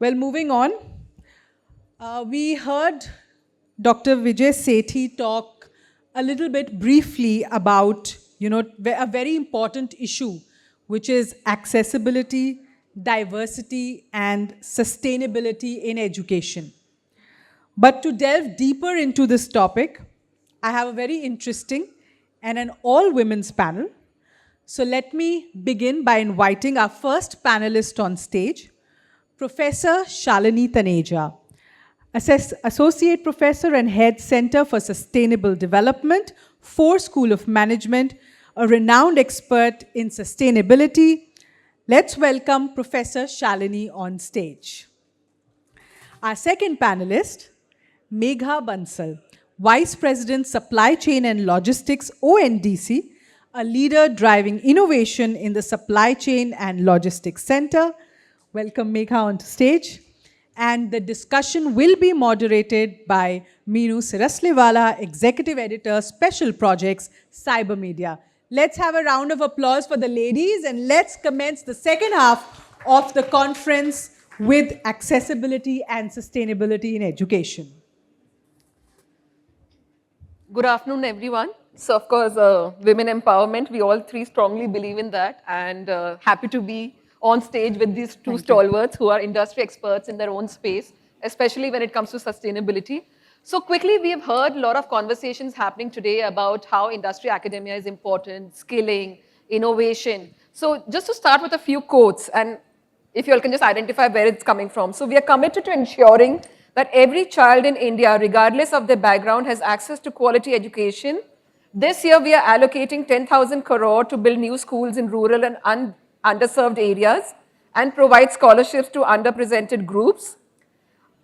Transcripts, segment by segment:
Well, moving on, we heard Dr. Vijay Sethi talk a little bit briefly about, a very important issue, which is accessibility, diversity, and sustainability in education. But to delve deeper into this topic, I have a very interesting and an all women's panel. So let me begin by inviting our first panelist on stage, Professor Shalini Taneja, Associate Professor and Head Center for Sustainable Development, Ford School of Management, a renowned expert in sustainability. Let's welcome Professor Shalini on stage. Our second panelist, Megha Bansal, Vice President Supply Chain and Logistics, ONDC, a leader driving innovation in the Supply Chain and Logistics Center. Welcome Megha onto stage. And the discussion will be moderated by Meenu Sirasliwala, Executive Editor, Special Projects, Cyber Media. Let's have a round of applause for the ladies and let's commence the second half of the conference with accessibility and sustainability in education. Good afternoon, everyone. So, of course, women empowerment, we all three strongly believe in that, and happy to be on stage with these two stalwarts who are industry experts in their own space, especially when it comes to sustainability. So quickly, we have heard a lot of conversations happening today about how industry academia is important, skilling, innovation. So just to start with a few quotes, and if you all can just identify where it's coming from. So we are committed to ensuring that every child in India, regardless of their background, has access to quality education. This year, we are allocating 10,000 crore to build new schools in rural and underserved areas and provide scholarships to underrepresented groups.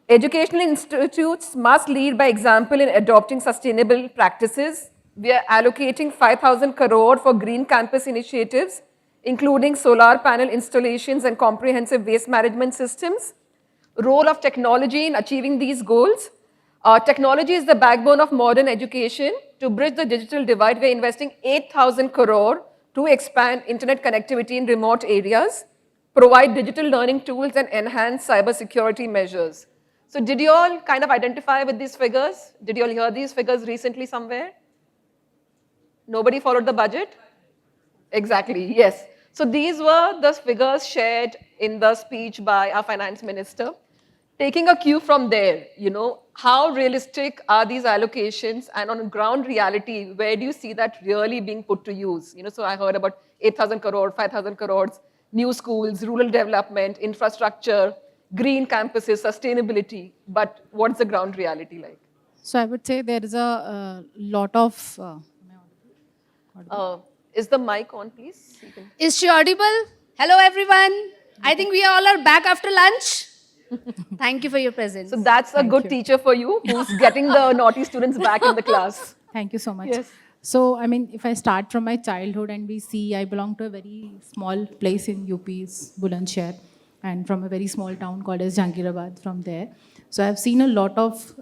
Educational institutes must lead by example in adopting sustainable practices. We are allocating 5,000 crore for green campus initiatives, including solar panel installations and comprehensive waste management systems. Role of technology in achieving these goals. Technology is the backbone of modern education. To bridge the digital divide, we are investing 8,000 crore to expand internet connectivity in remote areas, provide digital learning tools, and enhance cybersecurity measures. So did you all kind of identify with these figures? Did you all hear these figures recently somewhere? Nobody followed the budget? Exactly, yes. So these were the figures shared in the speech by our finance minister. Taking a cue from there, how realistic are these allocations, and on ground reality, where do you see that really being put to use? So I heard about 8,000 crore, 5,000 crores, new schools, rural development, infrastructure, green campuses, sustainability, but what's the ground reality like? So I would say there is a lot of. Is the mic on, please? Is she audible? Hello, everyone. I think we all are back after lunch. Thank you for your presence. So that's a good teacher for you, who's getting the naughty students back in the class. Thank you so much. Yes. So, I mean, if I start from my childhood and we see, I belong to a very small place in UP's Bulandshahr, and from a very small town called as Jahangirabad from there. So I've seen a lot of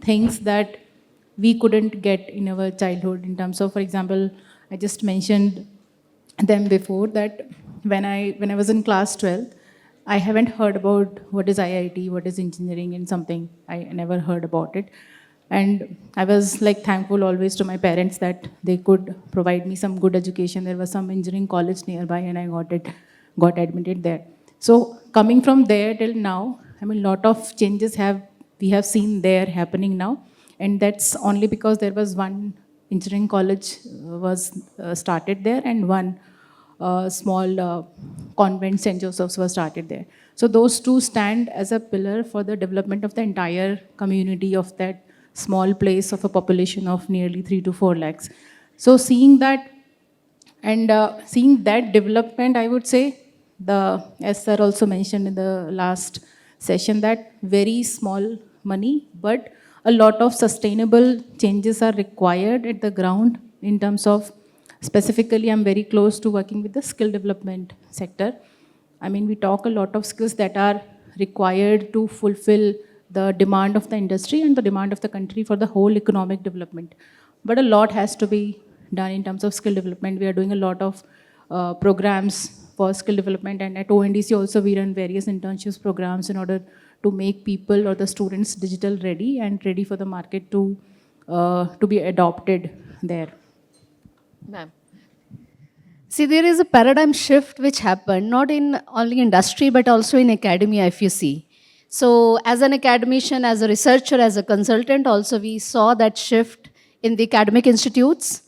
things that we couldn't get in our childhood in terms of, for example, I just mentioned them before that when I was in class 12, I haven't heard about what is IIT, what is engineering and something. I never heard about it. And I was thankful always to my parents that they could provide me some good education. There was some engineering college nearby and I got admitted there. So coming from there till now, I mean, a lot of changes we have seen there happening now. And that's only because there was one engineering college was started there and one small convent, St. Joseph's, was started there. So those two stand as a pillar for the development of the entire community of that small place of a population of nearly 3 to 4 lakhs. So seeing that and seeing that development, I would say, as sir also mentioned in the last session, that very small money, but a lot of sustainable changes are required at the ground in terms of. Specifically, I'm very close to working with the skill development sector. I mean, we talk a lot of skills that are required to fulfill the demand of the industry and the demand of the country for the whole economic development. But a lot has to be done in terms of skill development. We are doing a lot of programs for skill development. And at ONDC also we run various internships programs in order to make people or the students digital ready and ready for the market to be adopted there. Ma'am. See, there is a paradigm shift which happened not in only industry but also in academia, if you see. So, as an academician, as a researcher, as a consultant, also we saw that shift in the academic institutes.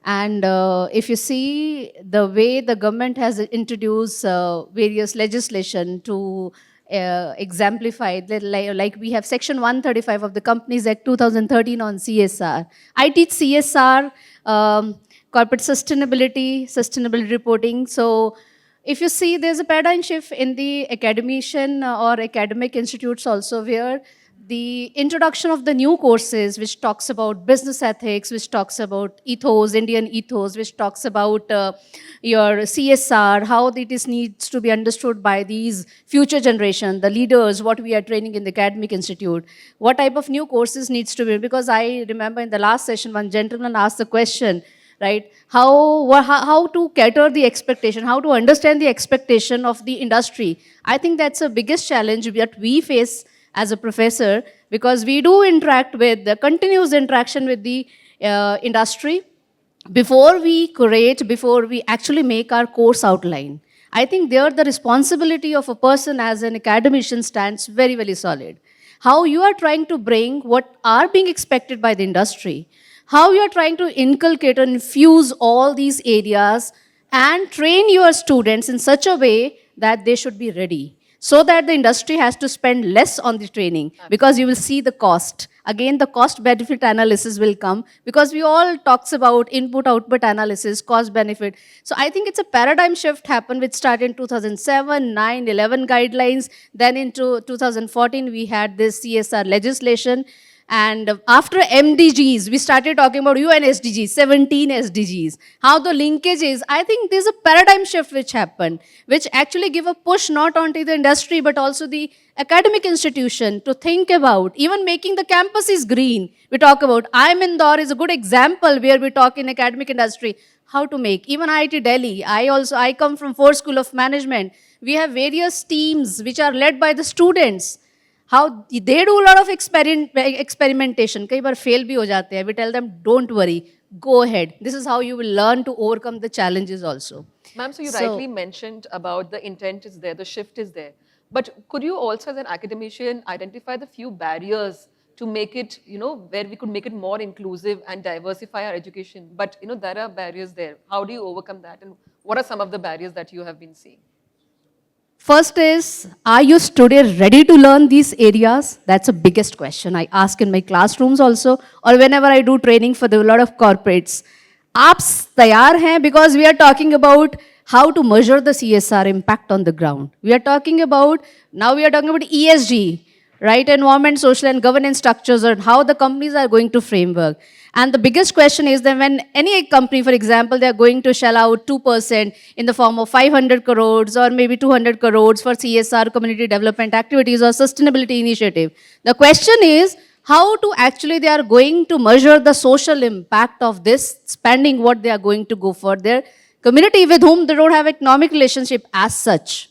And if you see the way the government has introduced various legislation to exemplify, like we have Section 135 of the Companies Act 2013 on CSR. I teach CSR. Corporate sustainability reporting. So if you see, there's a paradigm shift in the academician or academic institutes also, where the introduction of the new courses, which talks about business ethics, which talks about ethos, Indian ethos, which talks about your CSR, how needs to be understood by these future generation, the leaders, what we are training in the academic institute, what type of new courses needs to be, because I remember in the last session, one gentleman asked the question, right? How to cater the expectation, how to understand the expectation of the industry. I think that's the biggest challenge that we face as a professor, because we do interact with the continuous interaction with the industry before we curate, before we actually make our course outline. I think there the responsibility of a person as an academician stands very, very solid. How you are trying to bring what are being expected by the industry, how you are trying to inculcate and infuse all these areas and train your students in such a way that they should be ready, so that the industry has to spend less on the training, because you will see the cost. Again, the cost benefit analysis will come, because we all talks about input output analysis, cost benefit. So I think it's a paradigm shift happened, which started in 2007, 9, 11 guidelines. Then into 2014, we had this CSR legislation. And after MDGs, we started talking about UN SDGs, 17 SDGs. How the linkage is, I think there's a paradigm shift which happened, which actually give a push not only the industry, but also the academic institution to think about even making the campuses green. We talk about, IIM Indore is a good example where we talk in academic industry, how to make, even IIT Delhi. I come from Ford School of Management. We have various teams which are led by the students. How they do a lot of experimentation. कई बार fail भी हो जाते हैं. We tell them, don't worry, go ahead. This is how you will learn to overcome the challenges also. Ma'am, so you rightly mentioned about the intent is there, the shift is there. But could you also, as an academician, identify the few barriers to make it, where we could make it more inclusive and diversify our education? But, there are barriers there. How do you overcome that? And what are some of the barriers that you have been seeing? First is, are you today ready to learn these areas? That's the biggest question I ask in my classrooms also, or whenever I do training for a lot of corporates. Aap tayar hain? Because we are talking about how to measure the CSR impact on the ground. We are talking about ESG, right? Environment, social and governance structures, and how the companies are going to framework. And the biggest question is that when any company, for example, they are going to shell out 2% in the form of 500 crores or maybe 200 crores for CSR, community development activities or sustainability initiative. The question is how to actually they are going to measure the social impact of this spending, what they are going to go for their community with whom they don't have economic relationship as such.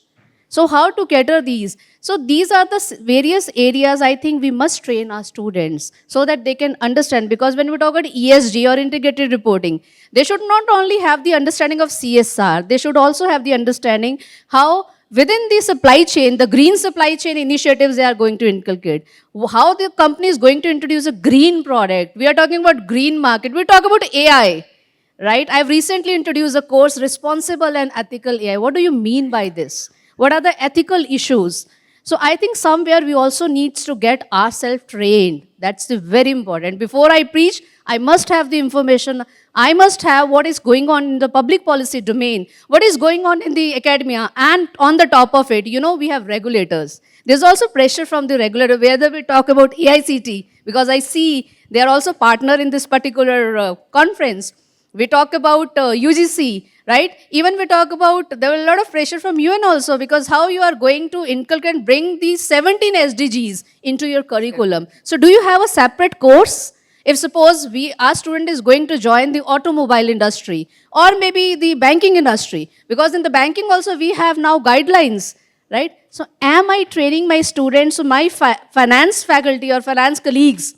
So how to cater these? So these are the various areas I think we must train our students so that they can understand, because when we talk about ESG or integrated reporting, they should not only have the understanding of CSR, they should also have the understanding how within the supply chain, the green supply chain initiatives they are going to inculcate, how the company is going to introduce a green product. We are talking about green market, we talk about AI, right? I've recently introduced a course, Responsible and Ethical AI. What do you mean by this? What are the ethical issues? So I think somewhere we also need to get ourselves trained. That's very important. Before I preach, I must have the information. I must have what is going on in the public policy domain, what is going on in the academia, and on the top of it, we have regulators. There's also pressure from the regulator, whether we talk about AICT, because I see they are also partner in this particular conference. We talk about UGC, right? Even we talk about, there was a lot of pressure from UN also, because how you are going to inculcate and bring these 17 SDGs into your curriculum. So do you have a separate course? If suppose our student is going to join the automobile industry or maybe the banking industry, because in the banking also we have now guidelines, right? So am I training my students, so my finance faculty or finance colleagues,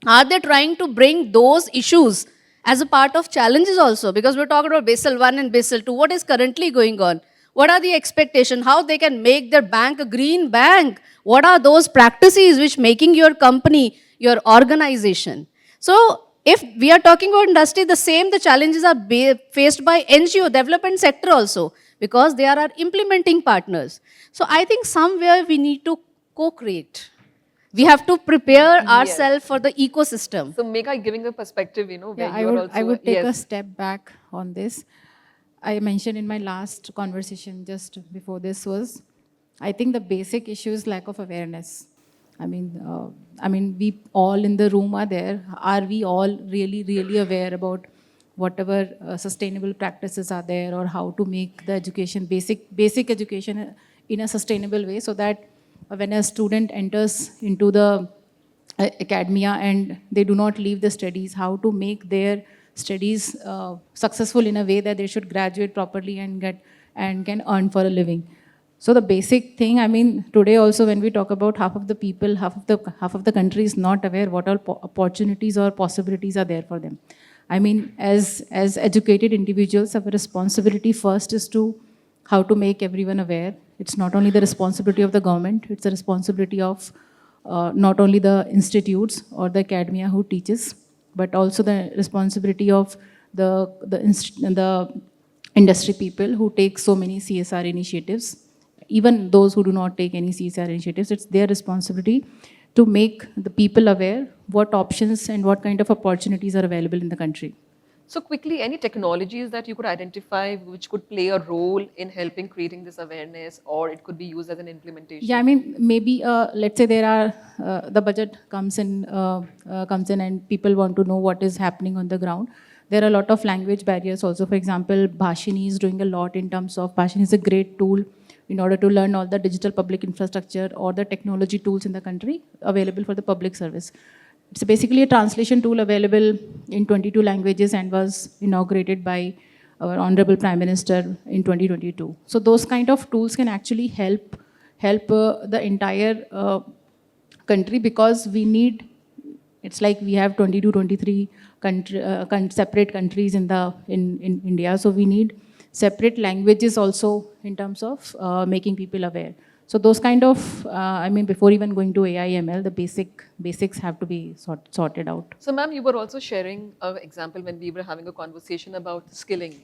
are they trying to bring those issues as a part of challenges also? Because we're talking about Basel 1 and Basel 2. What is currently going on? What are the expectations? How they can make their bank a green bank? What are those practices which making your company, your organization? So if we are talking about industry, the challenges are faced by NGO, development sector also, because they are our implementing partners. So I think somewhere we need to co-create. We have to prepare ourselves for the ecosystem. So Megha, giving a perspective, where Yeah, you are also... I would take a yes. step back on this. I mentioned in my last conversation just before this was, I think the basic issue is lack of awareness. I mean, we all in the room are there. Are we all really, really aware about whatever sustainable practices are there, or how to make the education, basic education in a sustainable way, so that when a student enters into the academia and they do not leave the studies, how to make their studies successful in a way that they should graduate properly and can earn for a living. So the basic thing, I mean, today also when we talk about half of the people, half of the country is not aware what all opportunities or possibilities are there for them. I mean, as educated individuals, our responsibility first is to how to make everyone aware. It's not only the responsibility of the government, it's the responsibility of not only the institutes or the academia who teaches, but also the responsibility of the industry people who take so many CSR initiatives. Even those who do not take any CSR initiatives, it's their responsibility to make the people aware what options and what kind of opportunities are available in the country. So quickly, any technologies that you could identify which could play a role in helping creating this awareness, or it could be used as an implementation? Yeah, I mean, maybe let's say there are the budget comes in and people want to know what is happening on the ground. There are a lot of language barriers also. For example, Bhashini is doing a lot in terms of, Bhashini is a great tool in order to learn all the digital public infrastructure or the technology tools in the country available for the public service. It's basically a translation tool available in 22 languages and was inaugurated by our Honorable Prime Minister in 2022. So those kind of tools can actually help the entire country, because we need, it's like we have 22, 23 separate countries in India. So we need separate languages also in terms of making people aware. So those kind of, I mean, before even going to AI, ML, the basics have to be sorted out. So ma'am, you were also sharing an example when we were having a conversation about skilling,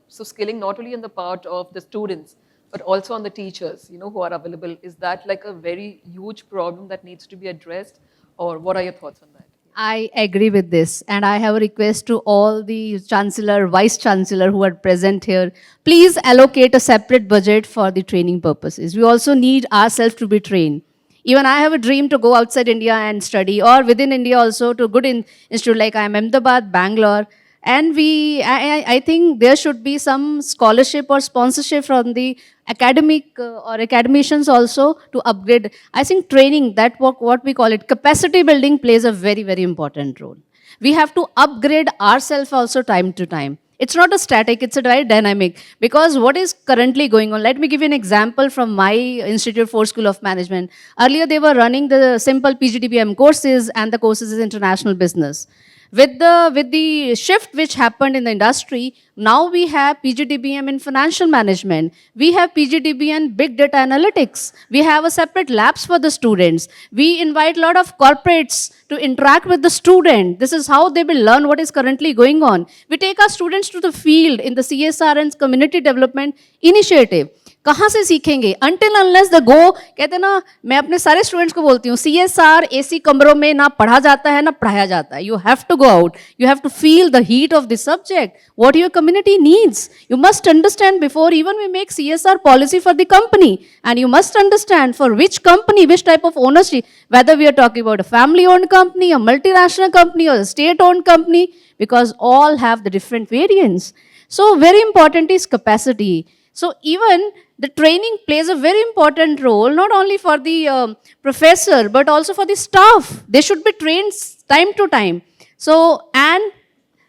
So skilling not only on the part of the students, but also on the teachers, who are available. Is that like a very huge problem that needs to be addressed? Or what are your thoughts on that? I agree with this, and I have a request to all the chancellor, vice chancellor who are present here. Please allocate a separate budget for the training purposes. We also need ourselves to be trained. Even I have a dream to go outside India and study, or within India also to good institute like IIM Ahmedabad, Bangalore. And I think there should be some scholarship or sponsorship from the academic or academicians also to upgrade. I think training, that what we call it, capacity building plays a very, very important role. We have to upgrade ourselves also time to time. It's not a static, it's a very dynamic. Because what is currently going on, let me give you an example from my Institute for School of Management. Earlier they were running the simple PGDBM courses and the courses is international business. With the shift which happened in the industry, now we have PGDBM in financial management. We have PGDBM big data analytics. We have a separate labs for the students. We invite a lot of corporates to interact with the student. This is how they will learn what is currently going on. We take our students to the field in the CSR and community development initiative. कहाँ से सीखेंगे? Until unless the go, कहते हैं ना, मैं अपने सारे students को बोलती हूँ, CSR AC कमरों में ना पढ़ा जाता है ना पढ़ाया जाता है. You have to go out. You have to feel the heat of the subject. What your community needs. You must understand before even we make CSR policy for the company. And you must understand for which company, which type of ownership, whether we are talking about a family-owned company, a multinational company, or a state-owned company, because all have the different variants. So very important is capacity. So even the training plays a very important role, not only for the professor, but also for the staff. They should be trained time to time. So, and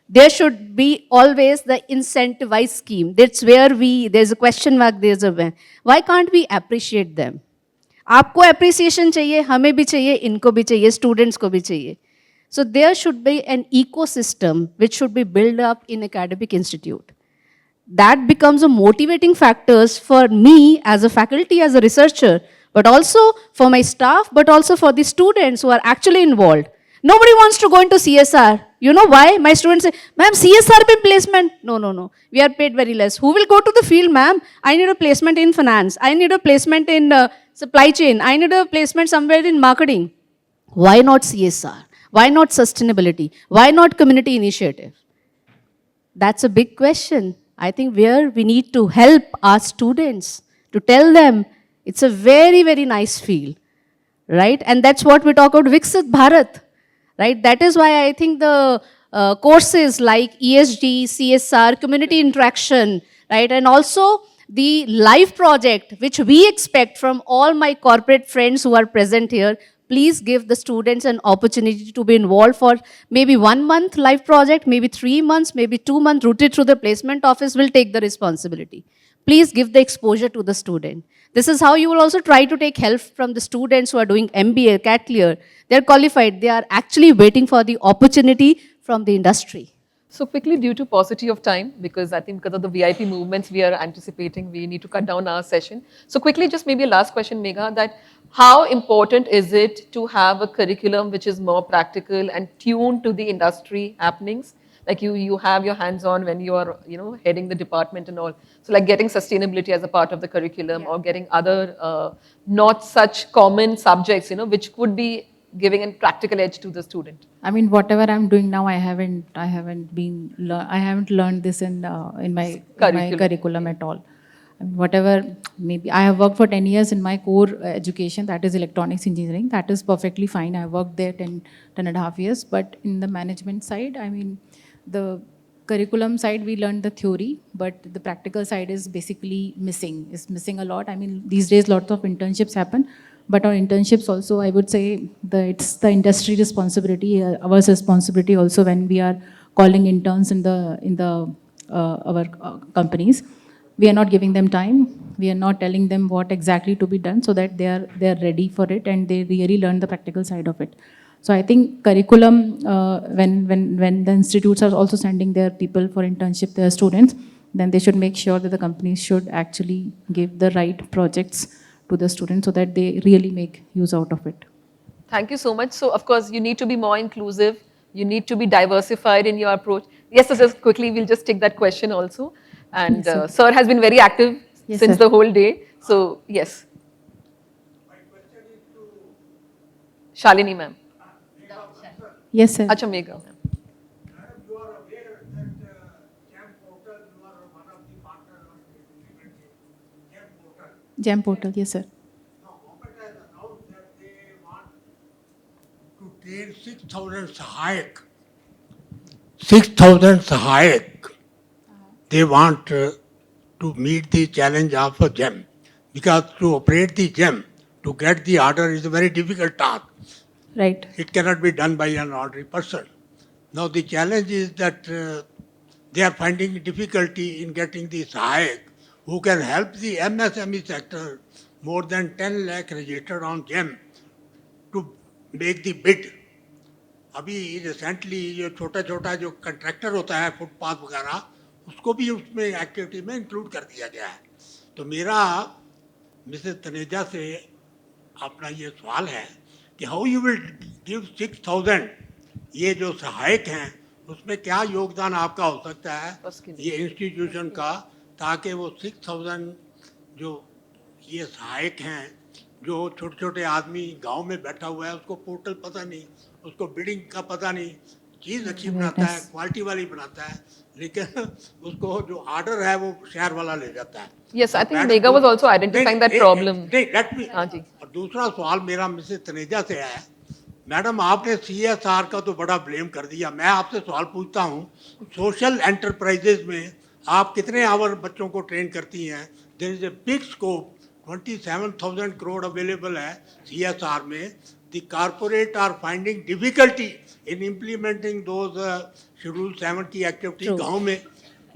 there should be always the incentivized scheme. That's where there's a question mark, why can't we appreciate them? आपको appreciation चाहिए, हमें भी चाहिए, इनको भी चाहिए, students को भी चाहिए. So there should be an ecosystem which should be built up in academic institute. That becomes a motivating factors for me as a faculty, as a researcher, but also for my staff, but also for the students who are actually involved. Nobody wants to go into CSR. You know why? My students say, ma'am, CSR पे placement. No. We are paid very less. Who will go to the field, ma'am? I need a placement in finance. I need a placement in supply chain. I need a placement somewhere in marketing. Why not CSR? Why not sustainability? Why not community initiative? That's a big question. I think where we need to help our students to tell them it's a very, very nice field, right? And that's what we talk about Viksit Bharat, right? That is why I think the courses like ESG, CSR, community interaction, right? And also the live project, which we expect from all my corporate friends who are present here, please give the students an opportunity to be involved for maybe 1 month live project, maybe 3 months, maybe 2 months, routed through the placement office will take the responsibility. Please give the exposure to the student. This is how you will also try to take help from the students who are doing MBA, CAT Clear. They're qualified. They are actually waiting for the opportunity from the industry. So quickly, due to paucity of time, because I think because of the VIP movements we are anticipating, we need to cut down our session. So quickly, just maybe a last question, Megha, that how important is it to have a curriculum which is more practical and tuned to the industry happenings? Like you have your hands on when you are, heading the department and all. So like getting sustainability as a part of the curriculum or getting other not such common subjects, which could be giving a practical edge to the student. I mean, whatever I'm doing now, I haven't learned this in my curriculum at all. I mean, whatever, maybe I have worked for 10 years in my core education, that is electronics engineering. That is perfectly fine. I worked there 10 and a half years. But in the management side, I mean, the curriculum side, we learned the theory, but the practical side is basically missing. It's missing a lot. I mean, these days, lots of internships happen. But on internships also, I would say it's the industry responsibility, our responsibility also when we are calling interns in our companies. We are not giving them time. We are not telling them what exactly to be done so that they are ready for it and they really learn the practical side of it. So I think curriculum, when the institutes are also sending their people for internship, their students, then they should make sure that the companies should actually give the right projects to the students so that they really make use out of it. Thank you so much. So, of course, you need to be more inclusive. You need to be diversified in your approach. Yes, so just quickly, we'll just take that question also. And Yes, sir has been very active since the whole day. So, yes. My question is to Shalini ma'am. Yes, sir. Acha Megha ma'am. Madam, you are aware that GEM portal, you are one of the partners of the GEM portal. GEM portal, yes, sir. Now, government has announced that they want to train 6,000 Sahayak. 6,000 Sahayak. They want to meet the challenge of a GEM. Because to operate the GEM, to get the order is a very difficult task. Right. It cannot be done by an ordinary person. Now the challenge is that they are finding difficulty in getting the Sahayak who can help the MSME sector more than 10 lakh registered on GEM to make the bid. अभी recently जो छोटा छोटा जो contractor होता है footpath वगैरह उसको भी उसमें एक्टिविटी में इंक्लूड कर दिया गया है. तो मेरा मिसेस तनेजा से अपना ये सवाल है कि हाउ यू विल गिव 6,000 ये जो सहायक हैं उसमें क्या योगदान आपका हो सकता है ये इंस्टीट्यूशन का ताकि वो 6,000 जो ये सहायक हैं जो छोटे छोटे आदमी गांव में बैठा हुआ है उसको पोर्टल पता नहीं उसको बिडिंग का पता नहीं चीज़ अच्छी बनाता है क्वालिटी वाली बनाता है लेकिन उसको जो ऑर्डर है वो शहर वाला ले जाता है. Yes, I think Megha was also identifying that problem. Let me. और दूसरा सवाल मेरा मिसेस तनेजा से है. मैडम आपने CSR का तो बड़ा ब्लेम कर दिया. मैं आपसे सवाल पूछता हूँ सोशल एंटरप्राइजेज में आप कितने आवर बच्चों को ट्रेन करती हैं? There is a big scope, 27,000 crore available है CSR में. The corporate are finding difficulty in implementing those Schedule 7 की एक्टिविटी गाँव में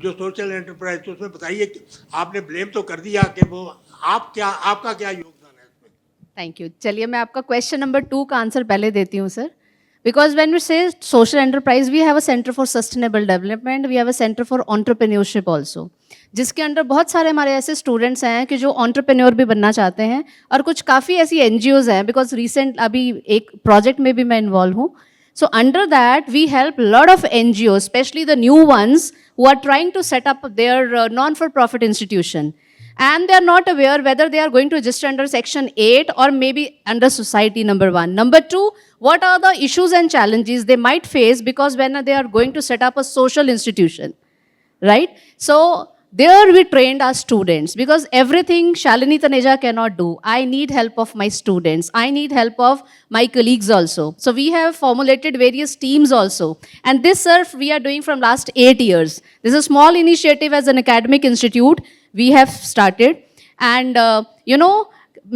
जो सोशल एंटरप्राइज. तो उसमें बताइए कि आपने ब्लेम तो कर दिया कि वो आपका क्या योगदान है इसमें? Thank you. चलिए मैं आपका क्वेश्चन नंबर 2 का आंसर पहले देती हूँ sir. Because when we say social enterprise we have a centre for sustainable development, we have a centre for entrepreneurship also, जिसके अंडर बहुत सारे हमारे ऐसे स्टूडेंट्स हैं कि जो एंटरप्रेन्योर भी बनना चाहते हैं, और कुछ काफ़ी ऐसी NGOs हैं. बिकॉज रिसेंट अभी एक प्रोजेक्ट में भी मैं इन्वॉल्व हूँ. So under that, we help a lot of NGOs, especially the new ones who are trying to set up their non-for-profit institution. And they are not aware whether they are going to register under Section 8 or maybe under Society number 1. Number 2, what are the issues and challenges they might face because when they are going to set up a social institution, right? So there we trained our students because everything Shalini Taneja cannot do. I need help of my students. I need help of my colleagues also. So we have formulated various teams also. And this, sir, we are doing from last 8 years. This is a small initiative as an academic institute we have started. And,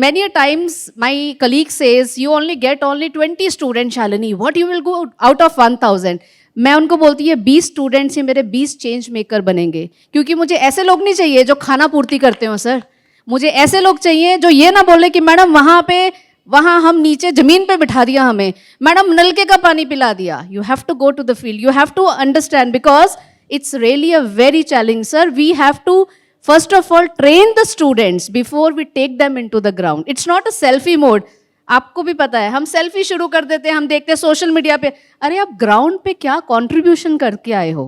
many a times my colleague says, you only get only 20 students, Shalini. What you will go out of 1,000? मैं उनको बोलती है 20 students ही मेरे 20 change maker बनेंगे, क्योंकि मुझे ऐसे लोग नहीं चाहिए जो खाना पूर्ति करते हो सर. मुझे ऐसे लोग चाहिए जो ये ना बोले कि मैडम वहाँ हम नीचे ज़मीन पे बिठा दिया हमें, मैडम नलके का पानी पिला दिया. You have to go to the field, you have to understand because it's really a very challenge sir. We have to first of all train the students before we take them in to the ground. It's not a selfie mode. आपको भी पता है हम selfie शुरू कर देते हैं, हम देखते हैं सोशल मीडिया पे. अरे आप ग्राउंड पे क्या कंट्रीब्यूशन करके आए हो,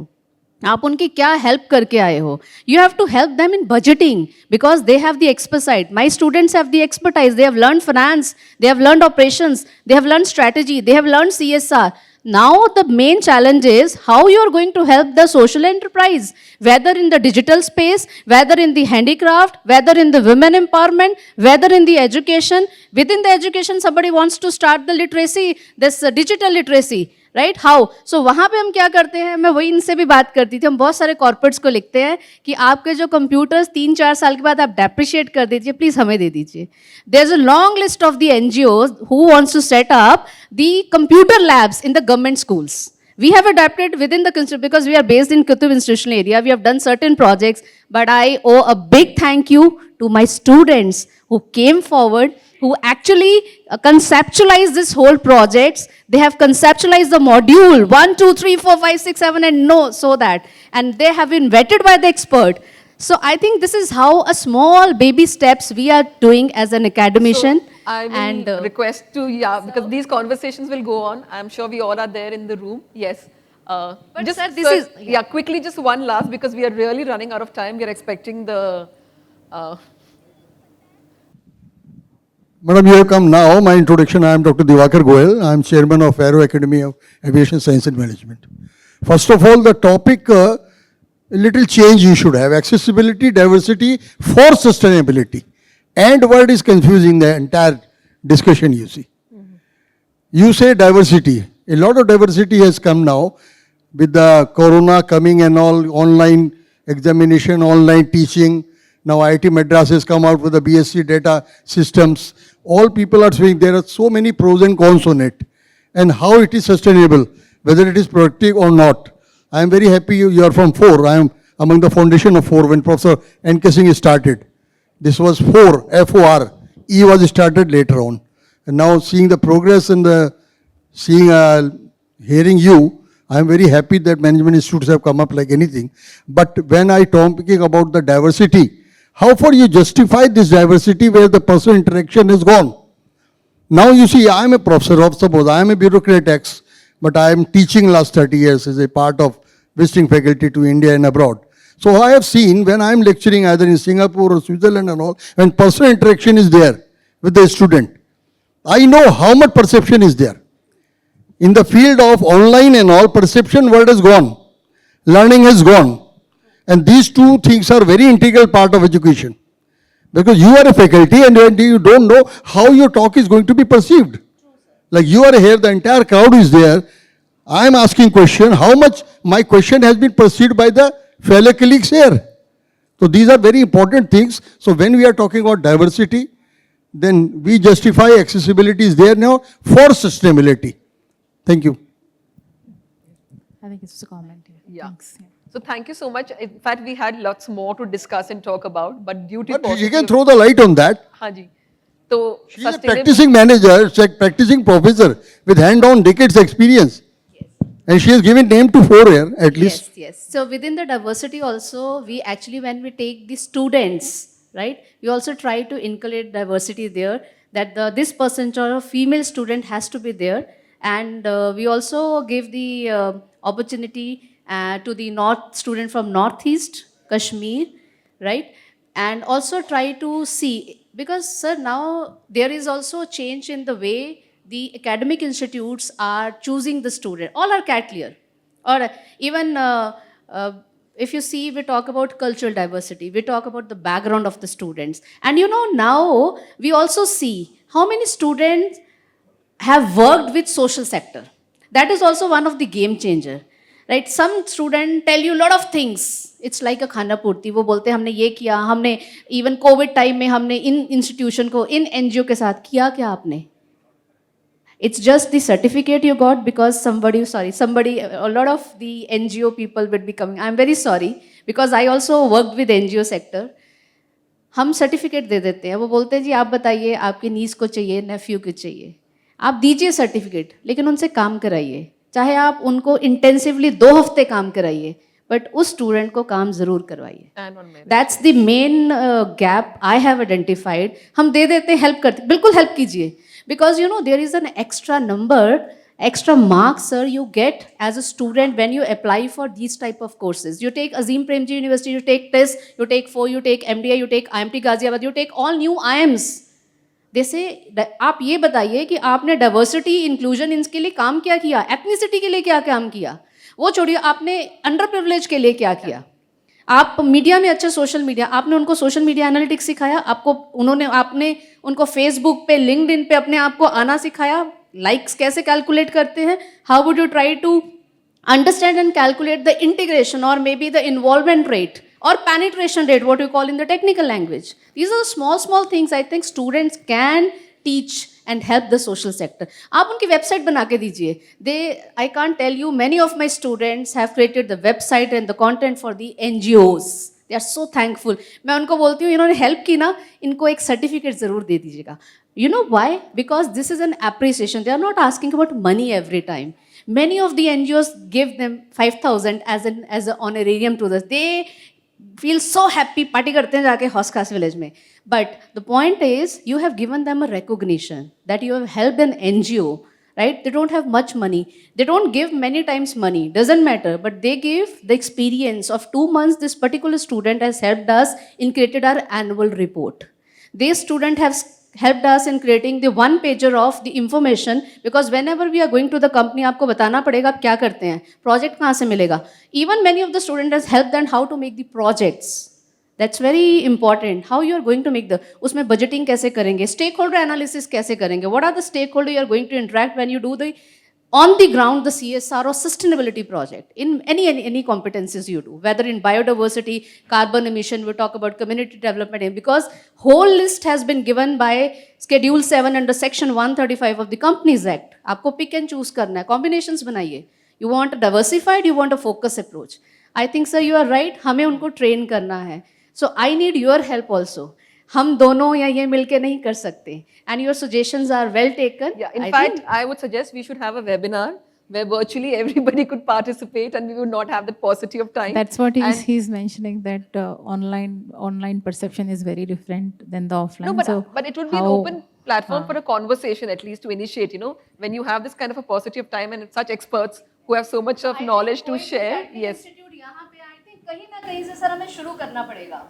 आप उनकी क्या हेल्प करके आए हो. You have to help them in budgeting because they have the expertise. My students have the expertise. They have learn finance, they have learn operations, they have learn strategy, they have learn CSR. Now the main challenge is how you are going to help the social enterprise, whether in the digital space, whether in the handicraft, whether in the women empowerment, whether in the education. Within the education, somebody wants to start the literacy, this digital literacy, right? How? So वहाँ पे हम क्या करते हैं, मैं वही इनसे भी बात करती थी. हम बहुत सारे कॉर्पोरेट्स को लिखते हैं कि आपके जो कंप्यूटर्स 3-4 साल के बाद आप डेप्रिशिएट कर दीजिए, प्लीज़ हमें दे दीजिए. There is a long list of the NGOs who wants to set up the computer labs in the government schools. We have adapted within the because we are based in Kutub institutional area. We have done certain projects, but I owe a big thank you to my students who came forward, who actually conceptualized this whole projects. They have conceptualized the module 1, 2, 3, 4, 5, 6, 7, and so that, and they have been vetted by the expert. So I think this is how a small baby steps we are doing as an academician. So I will request to, because these conversations will go on. I'm sure we all are there in the room. Yes. But just, sir, this is... quickly, just one last, because we are really running out of time. We are expecting the... Madam, you have come now. My introduction, I am Dr. Diwakar Goel. I am chairman of Aero Academy of Aviation Science and Management. First of all, the topic, a little change you should have. Accessibility, diversity for sustainability. And word is confusing the entire discussion, you see. You say diversity. A lot of diversity has come now with the corona coming and all, online examination, online teaching. Now IIT Madras has come out with the BSc data systems. All people are saying there are so many pros and cons on it. And how it is sustainable, whether it is productive or not. I am very happy you are from 4. I am among the foundation of 4 when Professor N.K. Singh started. This was 4, F-O-R. E was started later on. And now seeing the progress and hearing you, I am very happy that management institutes have come up like anything. But when I talking about the diversity, how far you justify this diversity where the personal interaction is gone? Now you see, I am a professor of, suppose I am a bureaucrat X, but I am teaching last 30 years as a part of visiting faculty to India and abroad. So I have seen when I am lecturing either in Singapore or Switzerland and all, when personal interaction is there with the student, I know how much perception is there. In the field of online and all, perception word is gone. Learning has gone. And these two things are very integral part of education. Because you are a faculty and you don't know how your talk is going to be perceived. Like you are here, the entire crowd is there. I am asking question, how much my question has been perceived by the fellow colleagues here. So these are very important things. So when we are talking about diversity, then we justify accessibility is there now for sustainability. Thank you. I think it's just a comment. Yeah. Thanks. Yeah. So thank you so much. In fact, we had lots more to discuss and talk about, but due to But you paucity can of- throw the light on that. हाँ जी. तो She is a sustainable- practicing manager, she's a practicing professor with hand-on decades experience. And she has given name to 4 here, at least. Yes, yes. So within the diversity also, we actually, when we take the students, right, we also try to inculcate diversity there, that this percentage of female student has to be there. And we also give the opportunity to the North student from Northeast, Kashmir, right? And also try to see, because sir, now there is also a change in the way the academic institutes are choosing the student. All are CAT clear. Or even if you see, we talk about cultural diversity, we talk about the background of the students. And you know, now we also see how many students have worked with social sector. That is also one of the game changer. Right? Some student tell you a lot of things. It's like a खाना पूर्ति. वो बोलते हैं हमने ये किया, हमने even COVID time में हमने इन institution को, इन NGO के साथ किया क्या आपने? It's just the certificate you got because somebody, a lot of the NGO people would be coming. I'm very sorry because I also worked with NGO sector. हम certificate दे देते हैं, वो बोलते हैं जी आप बताइए आपकी नीस को चाहिए, नेफ्यू को चाहिए, आप दीजिए सर्टिफिकेट, लेकिन उनसे काम कराइए, चाहे आप उनको इंटेंसिवली 2 हफ्ते काम कराइए, बट उस स्टूडेंट को काम जरूर करवाइए. And on merit. That's the main gap I have identified. हम दे देते हैं, हेल्प करते, बिल्कुल हेल्प कीजिए, because you know there is an extra number, extra marks, sir, you get as a student when you apply for these type of courses. You take Azim Premji University, you take TES, you take FO, you take MDI, you take IMT Ghaziabad, you take all new IIMs. They say, आप ये बताइए कि आपने diversity inclusion इनके लिए काम क्या किया, एथनिसिटी के लिए क्या काम किया, वो छोड़िए, आपने अंडर प्रिविलेज के लिए क्या किया. आप मीडिया में अच्छा, सोशल मीडिया, आपने उनको सोशल मीडिया एनालिटिक्स सिखाया, आपने उनको फेसबुक पे, लिंक्डइन पे अपने आप को आना सिखाया, लाइक्स कैसे कैलकुलेट करते हैं, how would you try to understand and calculate the integration और may be the involvement rate or penetration rate, what you call in the technical language. These are small things I think students can teach and help the social sector. आप उनकी website बना के दीजिए. I can't tell you, many of my students have created the website and the content for the NGOs. They are so thankful. मैं उनको बोलती हूँ, इन्होंने help की ना, इनको एक certificate ज़रूर दे दीजिएगा. You know why? Because this is an appreciation. They are not asking about money every time. Many of the NGOs give them 5,000 as an honorarium to this. They feel so happy, party करते हैं जाके हौस खास village में. But the point is, you have given them a recognition that you have helped an NGO, right? They don't have much money. They don't give many times money. Doesn't matter. But they give the experience of 2 months. This particular student has helped us in created our annual report. This student has helped us in creating the 1-pager of the information, because whenever we are going to the company, आपको बताना पड़ेगा आप क्या करते हैं, project कहाँ से मिलेगा. Even many of the students has helped them how to make the projects. That's very important. How you are going to make the, उसमें budgeting कैसे करेंगे, stakeholder analysis कैसे करेंगे, what are the stakeholder you are going to interact when you do the on the ground the CSR or sustainability project in any competencies you do, whether in biodiversity, carbon emission, we talk about community development, because whole list has been given by Schedule 7 under Section 135 of the Companies Act. आपको pick and choose करना है, combinations बनाइए. You want a diversified, you want a focus approach. I think sir you are right, हमें उनको train करना है. So I need your help also. हम दोनों या ये मिलके नहीं कर सकते. And your suggestions are well taken. Yeah, in fact, I would suggest we should have a webinar where virtually everybody could participate and we would not have the paucity of time. That's what And- he's mentioning, that online perception is very different than the offline. No, but it would be an how- open platform for a conversation at least to initiate, you know, when you have this kind of a paucity of time and such experts who have so much of knowledge to share. Yes. यहाँ पे I think कहीं ना कहीं से sir हमें शुरू करना पड़ेगा.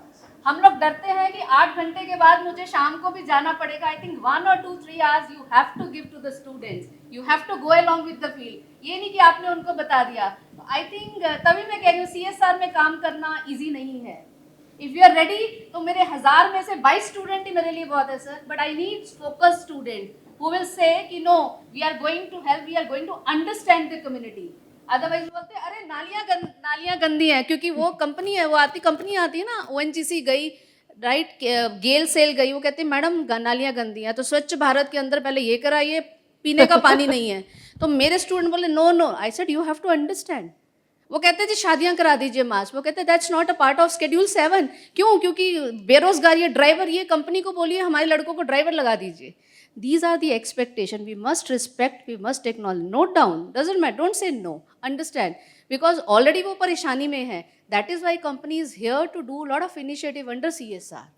हम लोग डरते हैं कि 8 घंटे के बाद मुझे शाम को भी जाना पड़ेगा. I think 1 or 2-3 hours you have to give to the students. You have to go along with the field. ये नहीं कि आपने उनको बता दिया. I think तभी मैं कह रही हूँ CSR में काम करना easy नहीं है. If you are ready, तो मेरे 1000 में से 22 स्टूडेंट ही मेरे लिए बहुत है sir. But I need focused student who will say कि no, we are going to help, we are going to understand the community. Otherwise बोलते हैं, अरे नालियां गंदी हैं, क्योंकि वो कंपनी है, वो कंपनी आती है ना, ओएनजीसी गई, राइट, गेल सेल गई, वो कहते हैं मैडम नालियां गंदी हैं, तो स्वच्छ भारत के अंदर पहले ये कराइए, पीने का पानी नहीं है। तो मेरे स्टूडेंट बोले no no, I said you have to understand. वो कहते हैं जी शादियां करा दीजिए मास, वो कहते हैं that's not a part of schedule 7। क्यों? क्योंकि बेरोजगारी है, ड्राइवर, ये कंपनी को बोलिए हमारे लड़कों को ड्राइवर लगा दीजिए। These are the expectation. We must respect, we must acknowledge. Note down, doesn't matter, don't say no. Understand, because already वो परेशानी में है. That is why company is here to do a lot of initiative under CSR.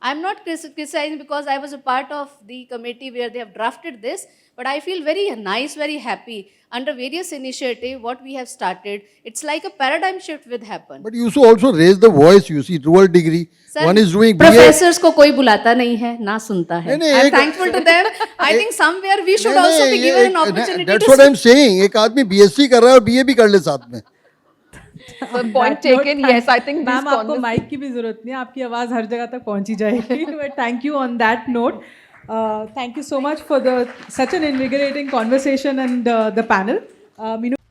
I'm not criticizing because I was a part of the committee where they have drafted this, but I feel very nice, very happy under various initiative what we have started. It's like a paradigm shift will happen. But you should also raise the voice, you see, dual degree. Sir, One is doing BA. Professors को कोई बुलाता नहीं है, ना सुनता है. नहीं, I'm एक- thankful to them. I think somewhere we should नहीं, also be नहीं, given an ये- opportunity That's to what speak. I'm saying. एक आदमी BSc कर रहा है और BA भी कर ले साथ में. So point taken. Yes, I think ma'am these आपको माइक की भी जरूरत नहीं है, आपकी आवाज़ हर जगह तक पहुंची जाएगी. But thank you on that note. Thank you so much for such an invigorating conversation and the panel. Meenu,